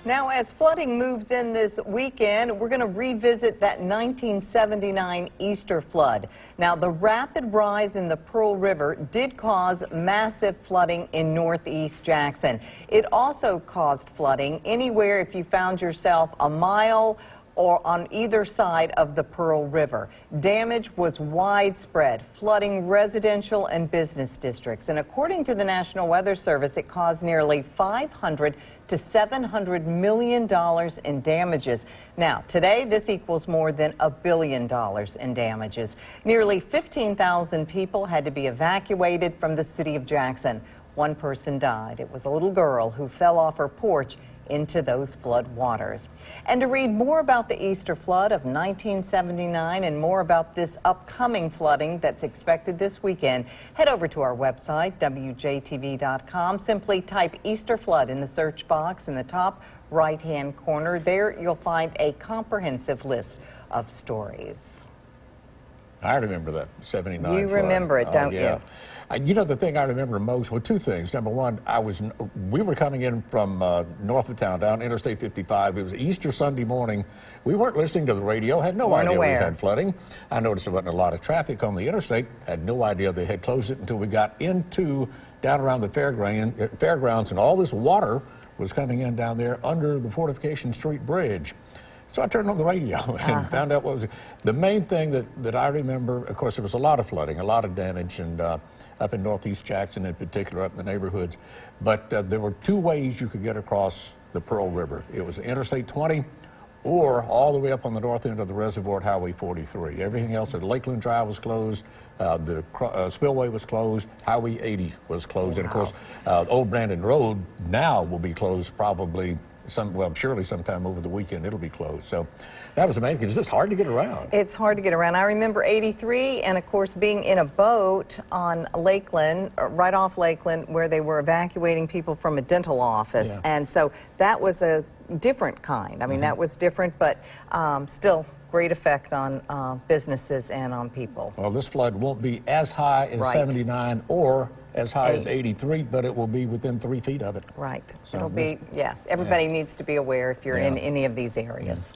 Now, as flooding moves in this weekend, we're going to revisit that 1979 Easter flood. Now, the rapid rise in the Pearl River did cause massive flooding in northeast Jackson. It also caused flooding anywhere if you found yourself a mile or on either side of the Pearl River. Damage was widespread, flooding residential and business districts. And according to the National Weather Service, it caused nearly $500 to $700 million in damages. Now, today, this equals more than $1 billion in damages. Nearly 15,000 people had to be evacuated from the city of Jackson. One person died. It was a little girl who fell off her porch into those flood waters. And to read more about the Easter flood of 1979 and more about this upcoming flooding that's expected this weekend, head over to our website, WJTV.com. Simply type Easter flood in the search box in the top right-hand corner. There you'll find a comprehensive list of stories. I remember that 79 You flood. remember it, don't you? You know, the thing I remember most, well, two things. Number one, we were coming in from north of town, down Interstate 55. It was Easter Sunday morning. We weren't listening to the radio, had no idea we had flooding. I noticed there wasn't a lot of traffic on the interstate, had no idea they had closed it until we got into down around the fairgrounds, and all this water was coming in down there under the Fortification Street Bridge. So I turned on the radio and found out what was the main thing that I remember. Of course, there was a lot of flooding, a lot of damage, and up in northeast Jackson in particular, up in the neighborhoods. But there were two ways you could get across the Pearl River. It was Interstate 20 or all the way up on the north end of the reservoir at Highway 43. Everything else at Lakeland Drive was closed. The spillway was closed. Highway 80 was closed. And of course, Old Brandon Road now will be closed probably surely sometime over the weekend it'll be closed. So that was amazing. It's just hard to get around. It's hard to get around. I remember 83 and of course being in a boat on Lakeland, right off Lakeland, where they were evacuating people from a dental office. Yeah. And so that was a different kind. I mean, that was different, but still great effect on businesses and on people. Well, this flood won't be as high as 79 or as high as 83, but it will be within 3 feet of it. Right. So It'll be, yes. Everybody needs to be aware if you're in any of these areas.